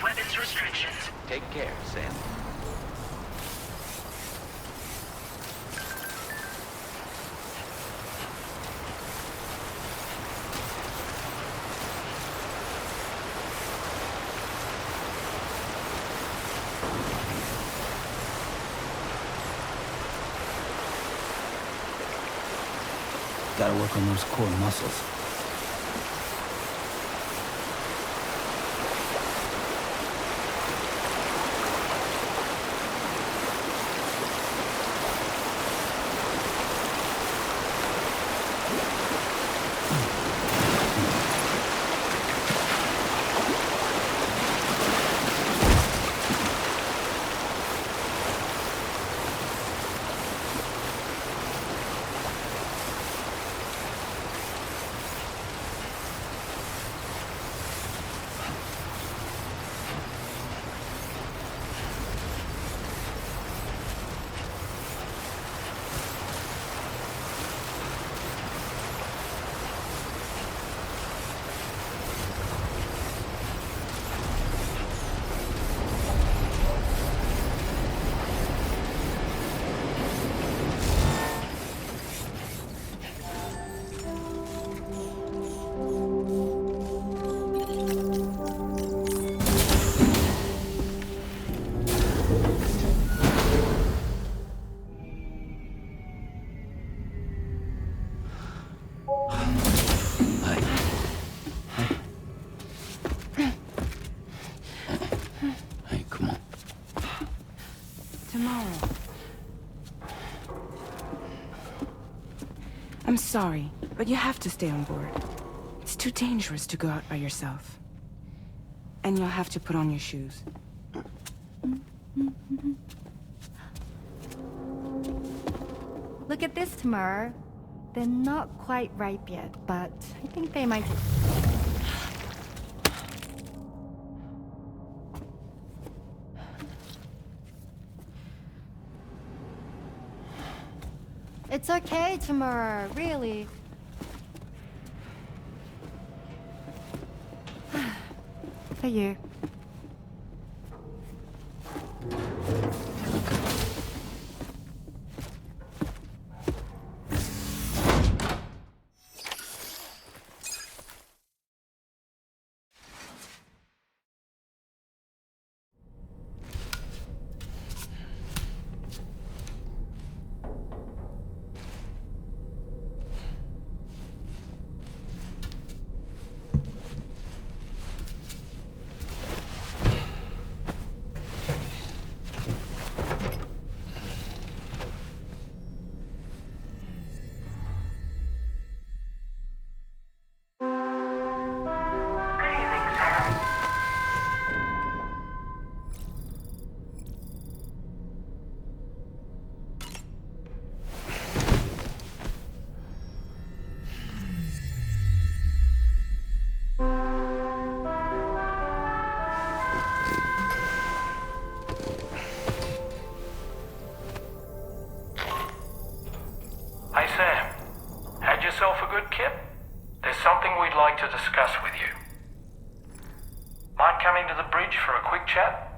weapons restrictions. Take care, Sam. Gotta work on those core muscles. Hey, come on. Tomorrow. I'm sorry, but you have to stay on board. It's too dangerous to go out by yourself. And you'll have to put on your shoes. Look at this, Tamar. They're not quite ripe yet, but I think they might... It's okay, Tamar, really. For you. Hey Sam, had yourself a good kip? There's something we'd like to discuss with you. Mind coming to the bridge for a quick chat?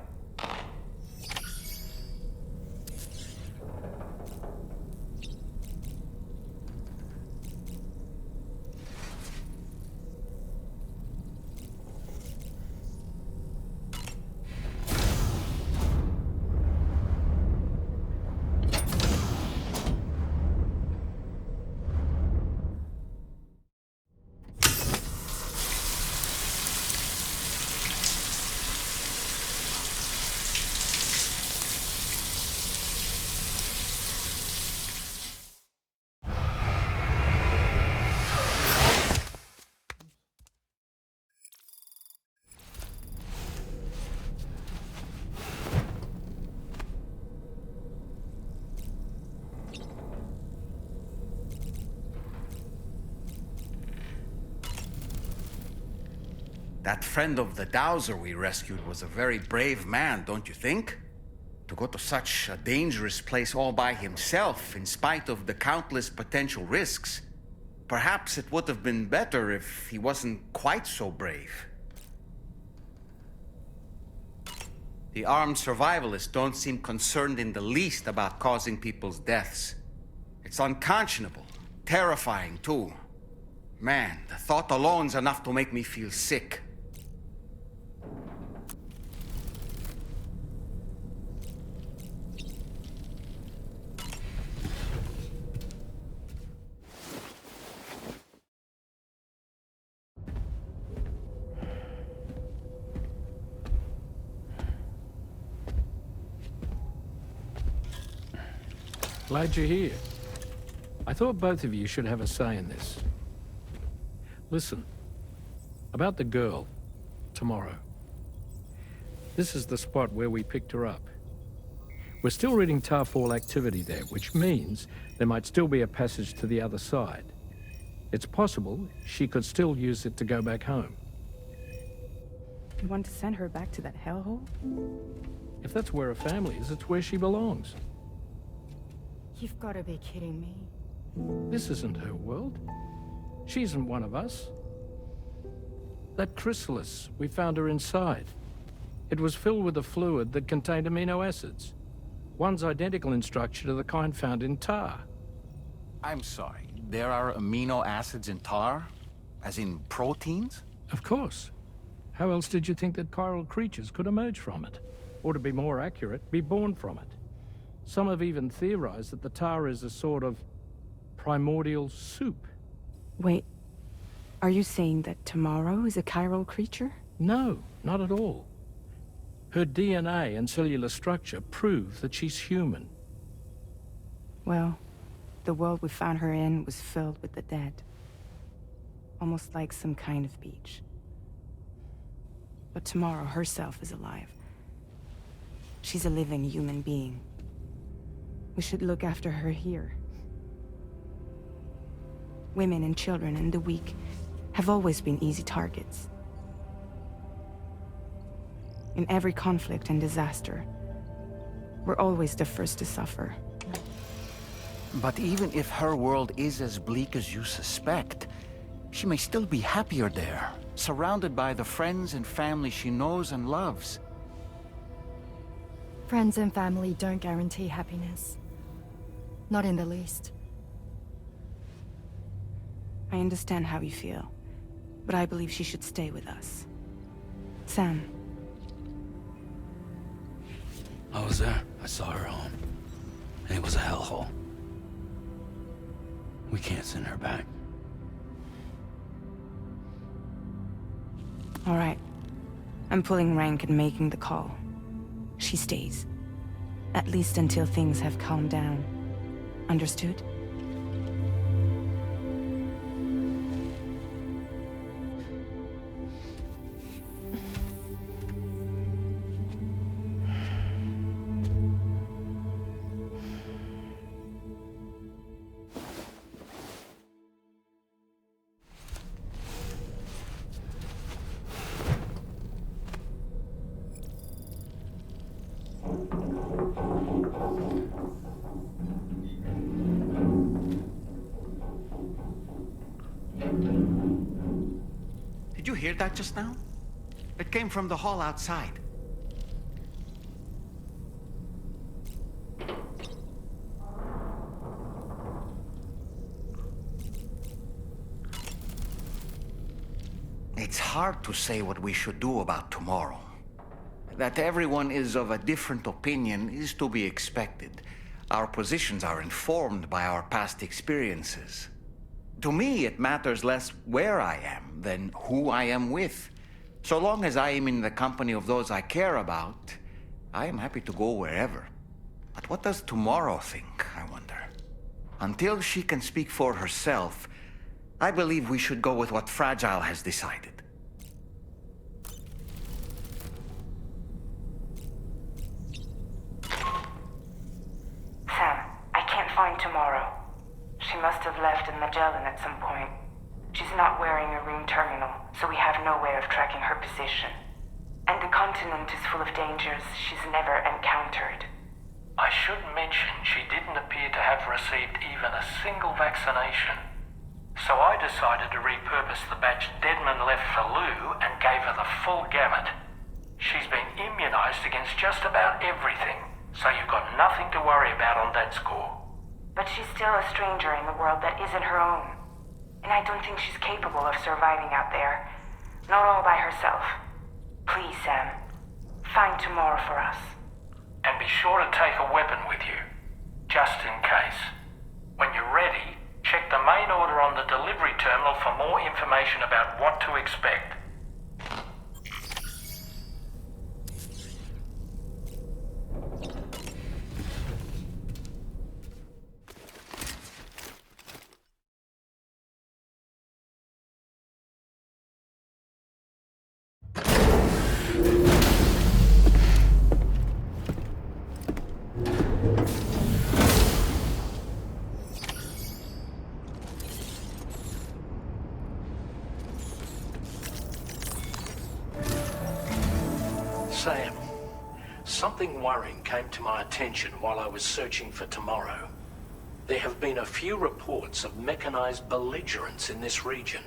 That friend of the dowser we rescued was a very brave man, don't you think? To go to such a dangerous place all by himself, in spite of the countless potential risks. Perhaps it would have been better if he wasn't quite so brave. The armed survivalists don't seem concerned in the least about causing people's deaths. It's unconscionable, terrifying too. Man, the thought alone's enough to make me feel sick. Glad you're here. I thought both of you should have a say in this. Listen, about the girl, tomorrow. This is the spot where we picked her up. We're still reading Tarfall activity there, which means there might still be a passage to the other side. It's possible she could still use it to go back home. You want to send her back to that hellhole? If that's where her family is, it's where she belongs. You've got to be kidding me. This isn't her world. She isn't one of us. That chrysalis, we found her inside. It was filled with a fluid that contained amino acids. One's identical in structure to the kind found in tar. I'm sorry, there are amino acids in tar? As in proteins? Of course. How else did you think that chiral creatures could emerge from it? Or to be more accurate, be born from it? Some have even theorized that the tar is a sort of primordial soup. Wait, are you saying that tomorrow is a chiral creature? No, not at all. Her DNA and cellular structure prove that she's human. Well, the world we found her in was filled with the dead. Almost like some kind of beach. But tomorrow herself is alive. She's a living human being. We should look after her here. Women and children and the weak have always been easy targets. In every conflict and disaster, we're always the first to suffer. But even if her world is as bleak as you suspect, she may still be happier there, surrounded by the friends and family she knows and loves. Friends and family don't guarantee happiness. Not in the least. I understand how you feel, but I believe she should stay with us. Sam. I was there. I saw her home. And it was a hellhole. We can't send her back. All right. I'm pulling rank and making the call. She stays. At least until things have calmed down. Understood? Did you hear that just now? It came from the hall outside. It's hard to say what we should do about tomorrow. That everyone is of a different opinion is to be expected. Our positions are informed by our past experiences. To me, it matters less where I am than who I am with. So long as I am in the company of those I care about, I am happy to go wherever. But what does tomorrow think, I wonder? Until she can speak for herself, I believe we should go with what Fragile has decided. Sam, I can't find tomorrow. She must have left in Magellan at some point. She's not wearing a room terminal, so we have no way of tracking her position. And the continent is full of dangers she's never encountered. I should mention she didn't appear to have received even a single vaccination. So I decided to repurpose the batch Deadman left for Lou and gave her the full gamut. She's been immunized unionized against just about everything, so you've got nothing to worry about on that score. But she's still a stranger in the world that isn't her own. And I don't think she's capable of surviving out there. Not all by herself. Please, Sam. Find tomorrow for us. And be sure to take a weapon with you, just in case. When you're ready, check the main order on the delivery terminal for more information about what to expect. Sam, something worrying came to my attention while I was searching for Tomorrow. There have been a few reports of mechanized belligerents in this region.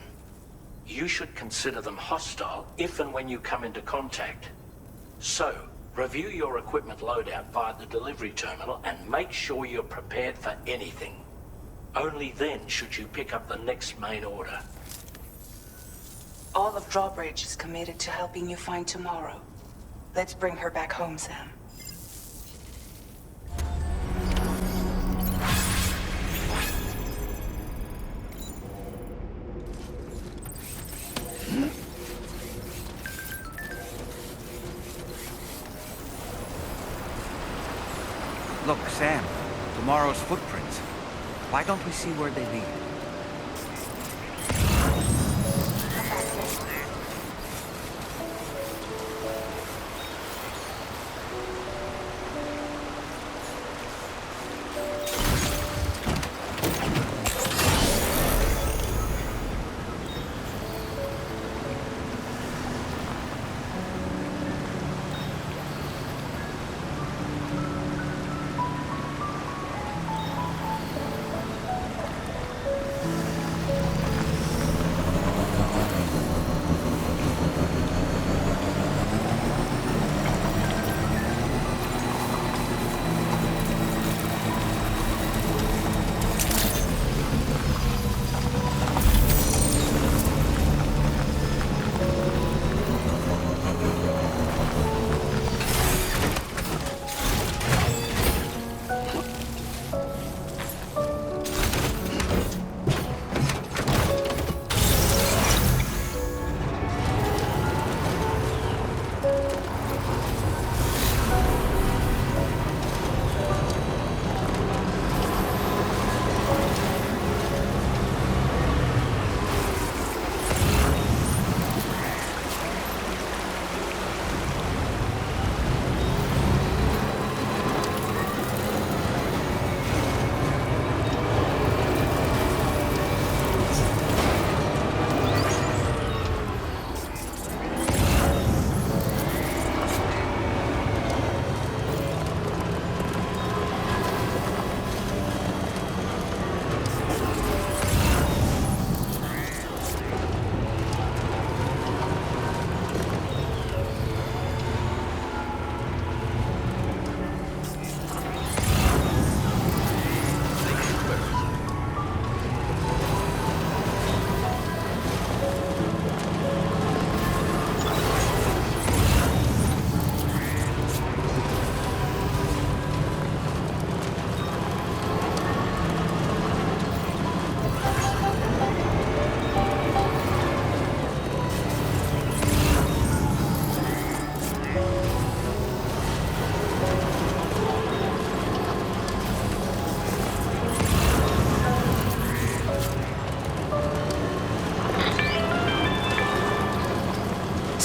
You should consider them hostile if and when you come into contact. So, review your equipment loadout via the delivery terminal and make sure you're prepared for anything. Only then should you pick up the next main order. All of Drawbridge is committed to helping you find Tomorrow. Let's bring her back home, Sam. Look, Sam, Tomorrow's footprints. Why don't we see where they lead?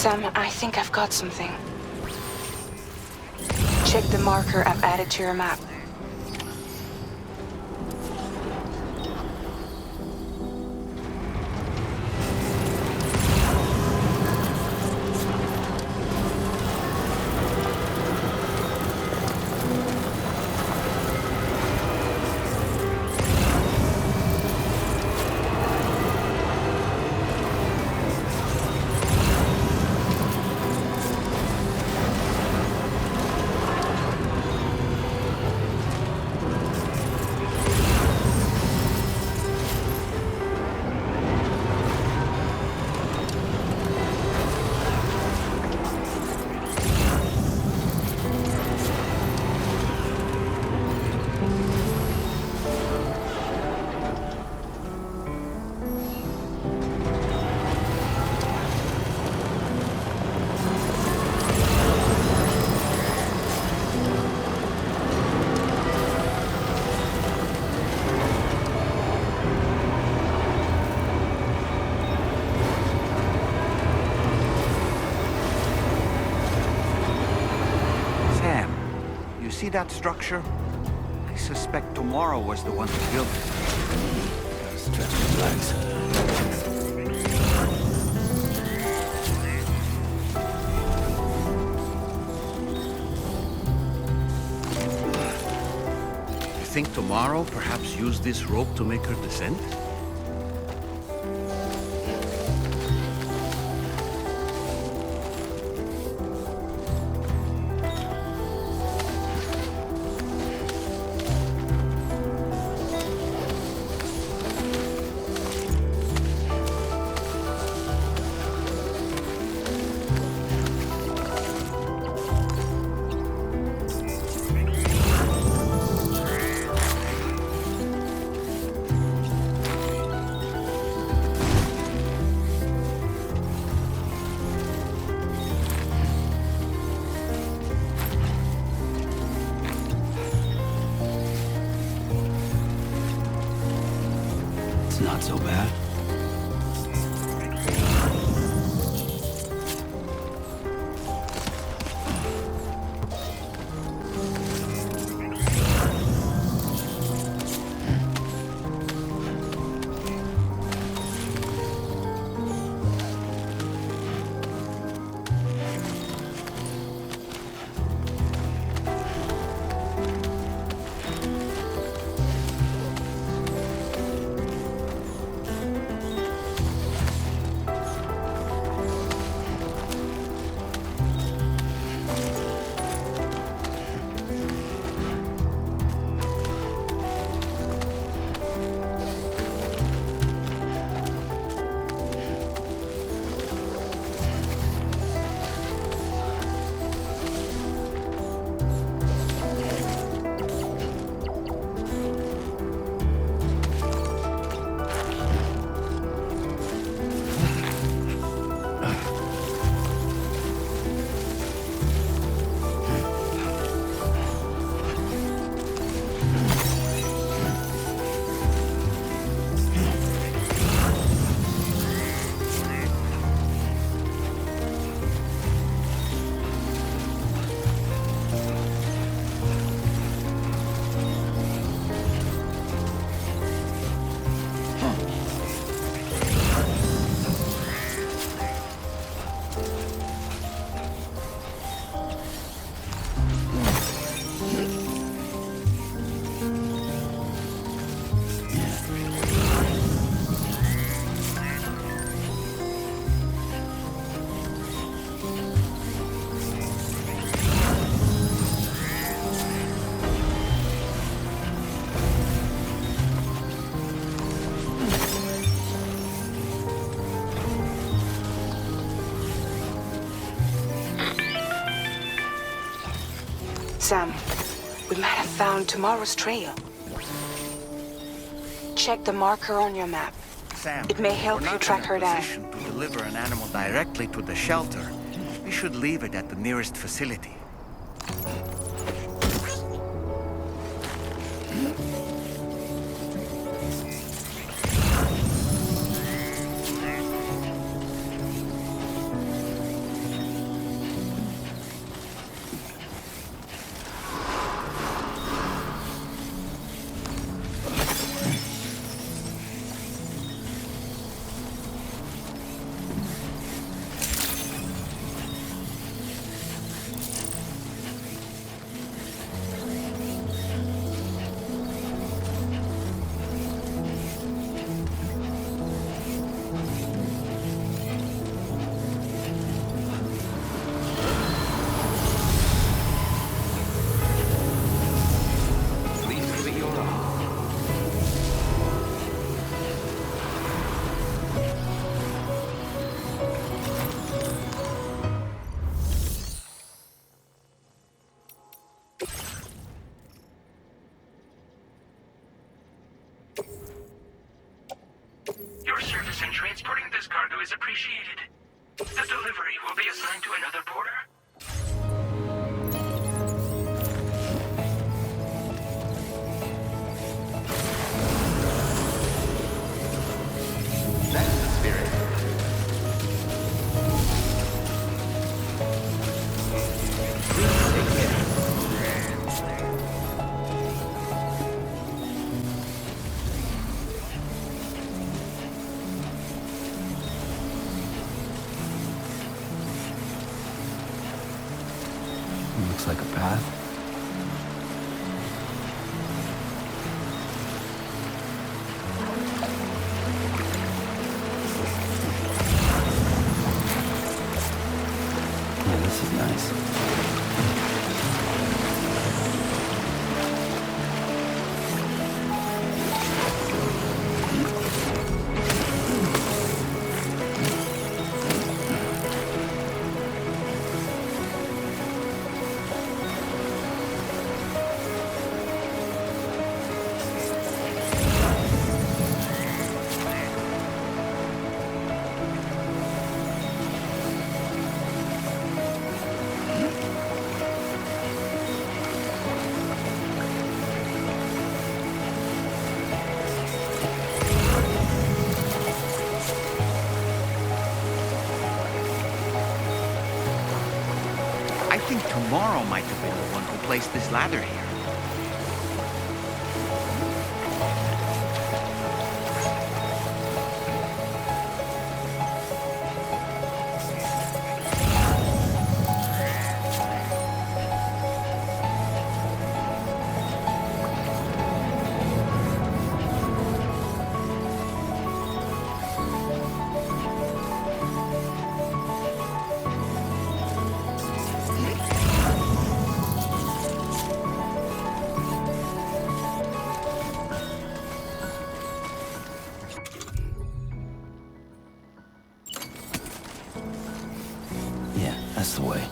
Sam, I think I've got something. Check the marker I've added to your map. see that structure? I suspect Tomorrow was the one who built it. Stretch my legs. You think Tomorrow perhaps used this rope to make her descend? It's not so bad. Sam, we might have found Tomorrow's trail. Check the marker on your map. Sam, It may help we're you not track in a her down. position to deliver an animal directly to the shelter. We should leave it at the nearest facility. Your service in transporting this cargo is appreciated. The delivery will be assigned to another porter. That's the spirit. Please take care. Looks like a path. Yeah, this is nice. I think Tomorrow might have been the one who placed this ladder here. Yeah, that's the way.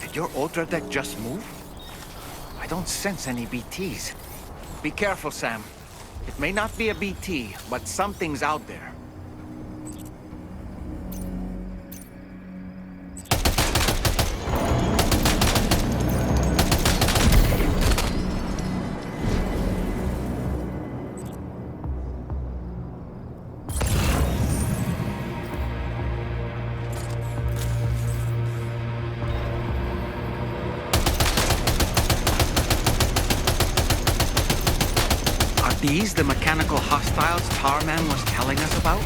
Did your Ultra deck just move? I don't sense any BTs. Be careful, Sam. It may not be a BT, but something's out there. Are these the mechanical hostiles Tarman was telling us about?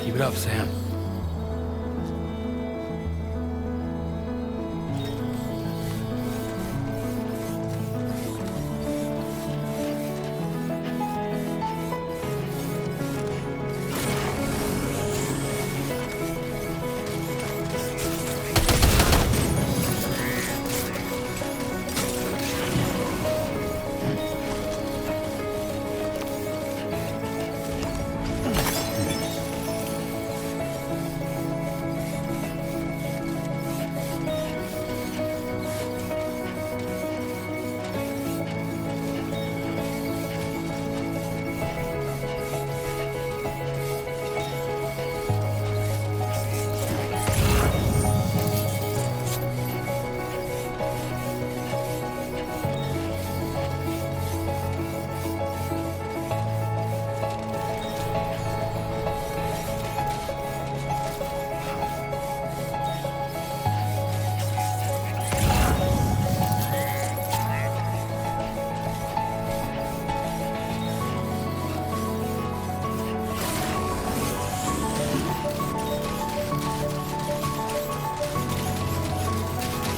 Keep it up, Sam.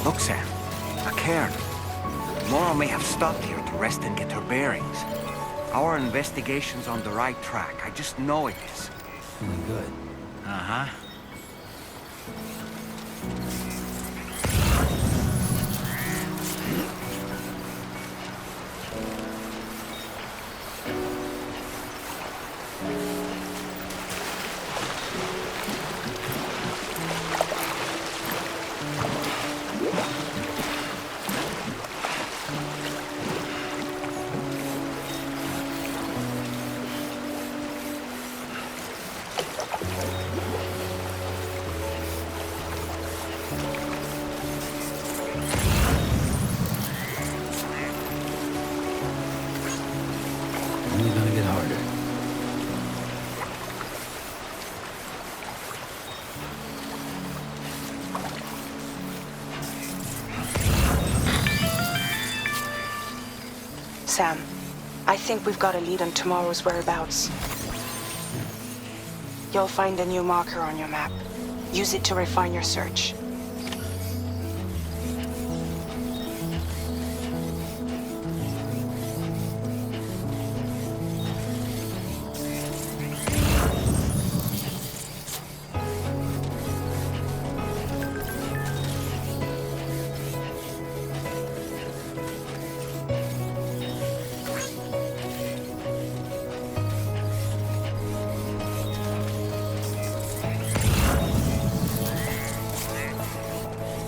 Look, Sam. A cairn. Tomorrow may have stopped here to rest and get her bearings. Our investigation's on the right track. I just know it is. Feeling good. Uh-huh. Sam. I think we've got a lead on tomorrow's whereabouts. You'll find a new marker on your map. Use it to refine your search.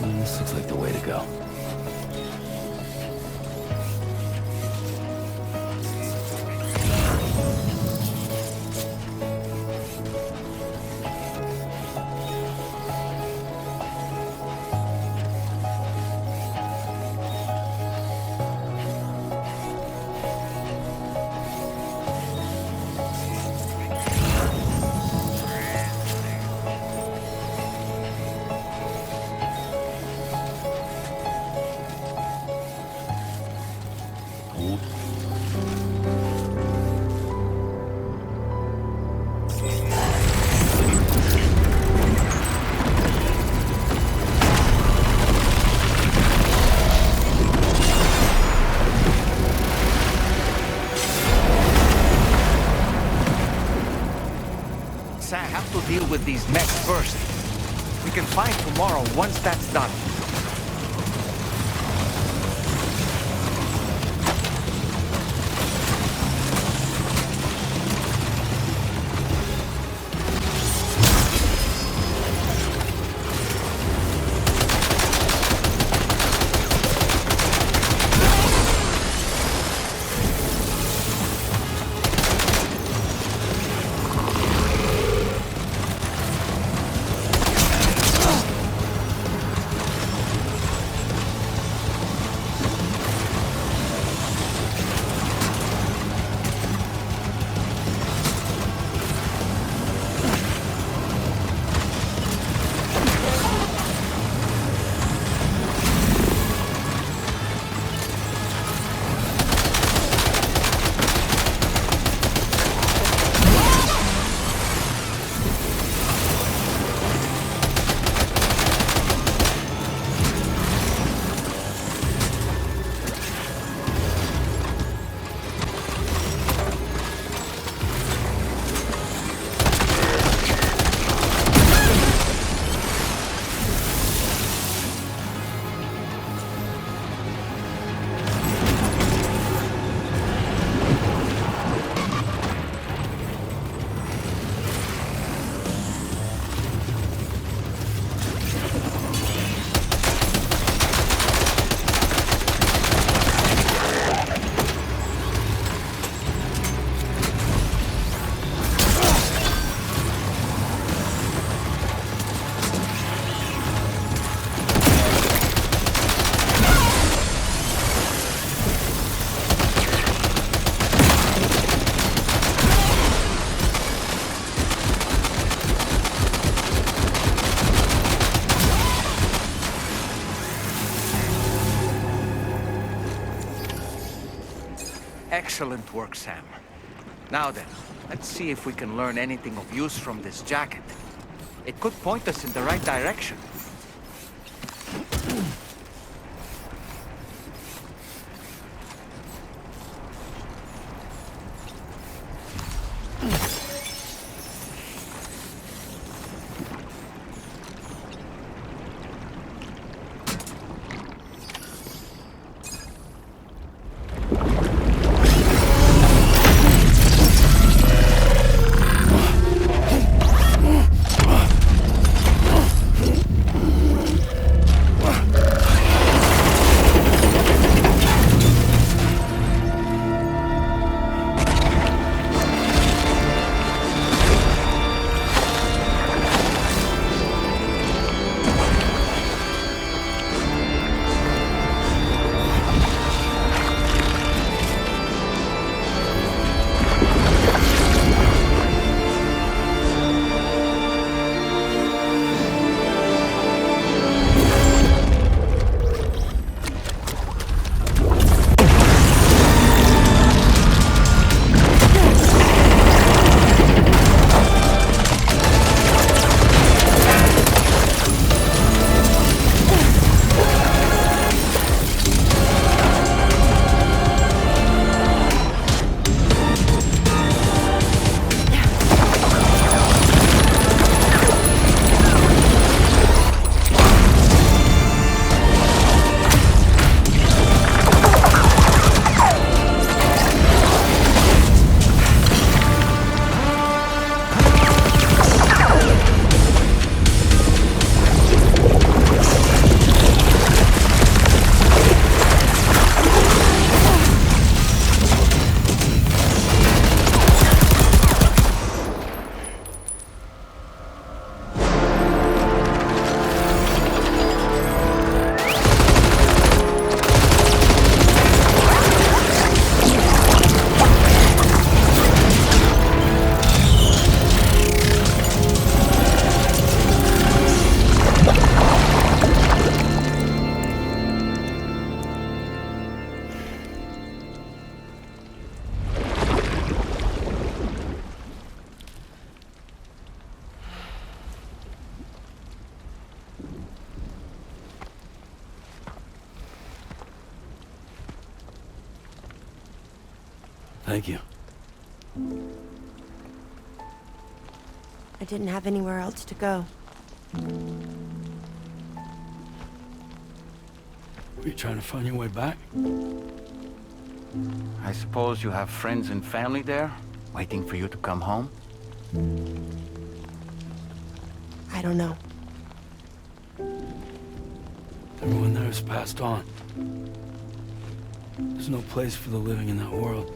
This looks like the way to go. I have to deal with these mechs first. We can fight tomorrow once that's done. Excellent work, Sam. Now then, let's see if we can learn anything of use from this jacket. It could point us in the right direction. Thank you. I didn't have anywhere else to go. Were you trying to find your way back? I suppose you have friends and family there, waiting for you to come home? I don't know. Everyone there has passed on. There's no place for the living in that world.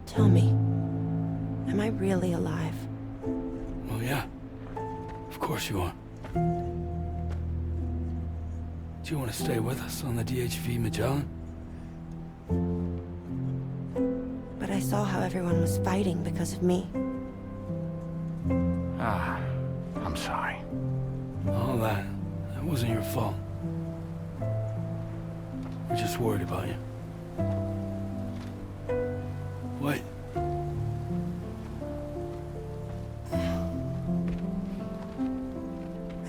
Tell me, am I really alive? Well, yeah. Of course you are. Do you want to stay with us on the DHV Magellan? But I saw how everyone was fighting because of me. Ah, I'm sorry. All that wasn't your fault. We're just worried about you. Wait.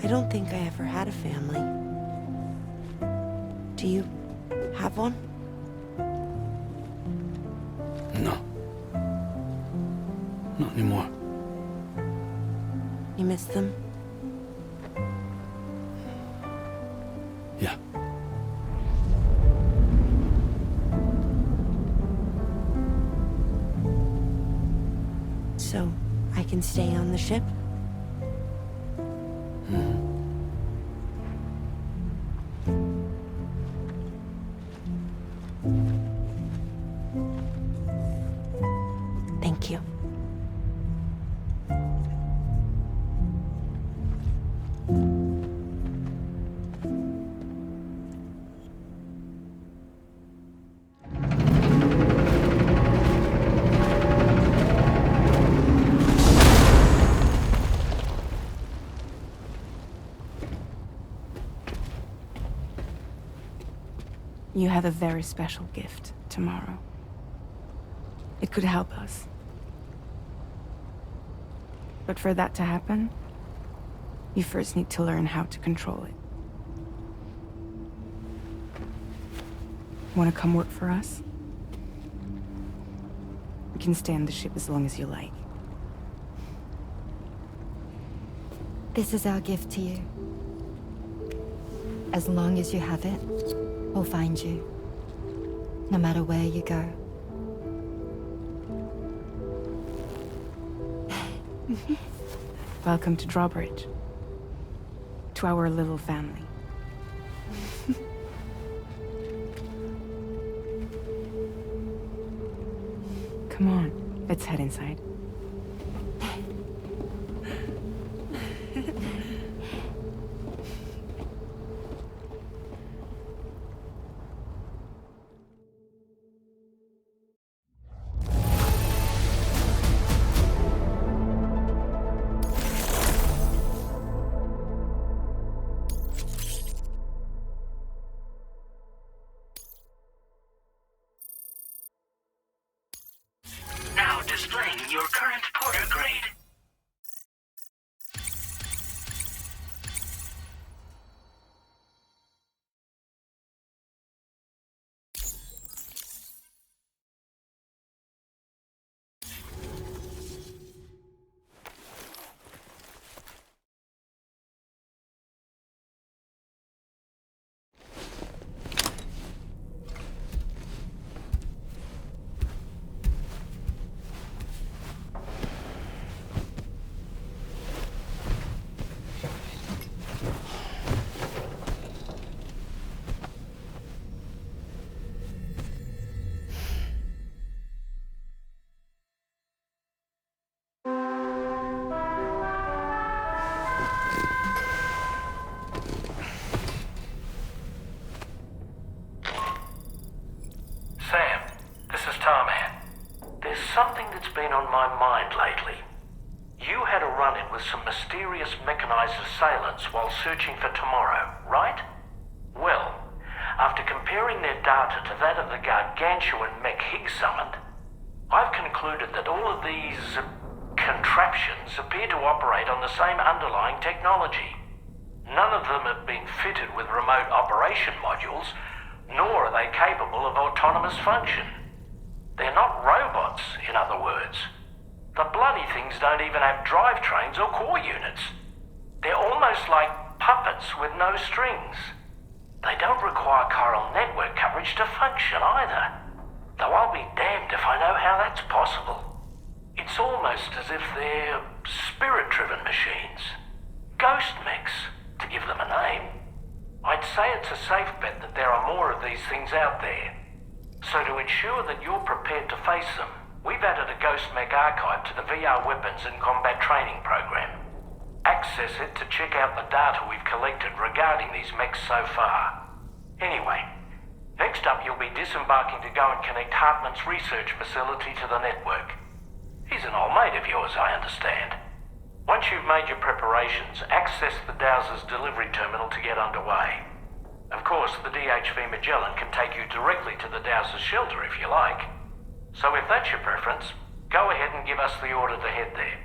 I don't think I ever had a family. Do you have one? No. Not anymore. You miss them? Yeah. So, I can stay on the ship? Thank you. You have a very special gift tomorrow. It could help us. But for that to happen, you first need to learn how to control it. Want to come work for us? You can stay on the ship as long as you like. This is our gift to you. As long as you have it, we'll find you. No matter where you go. Welcome to Drawbridge. To our little family. Come on, let's head inside. Now displaying your something that's been on my mind lately. You had a run-in with some mysterious mechanized assailants while searching for tomorrow, right? Well, after comparing their data to that of the gargantuan mech Higgs summoned, I've concluded that all of these contraptions appear to operate on the same underlying technology. None of them have been fitted with remote operation modules, nor are they capable of autonomous function. They're not robots, in other words. The bloody things don't even have drivetrains or core units. They're almost like puppets with no strings. They don't require chiral network coverage to function either. Though I'll be damned if I know how that's possible. It's almost as if they're spirit-driven machines. Ghost mechs, to give them a name. I'd say it's a safe bet that there are more of these things out there. So to ensure that you're prepared to face them, we've added a Ghost Mech archive to the VR weapons and combat training program. Access it to check out the data we've collected regarding these mechs so far. Anyway, next up you'll be disembarking to go and connect Hartman's research facility to the network. He's an old mate of yours, I understand. Once you've made your preparations, access the Dowser's delivery terminal to get underway. Of course, the DHV Magellan can take you directly to the Dowser's shelter if you like. So if that's your preference, go ahead and give us the order to head there.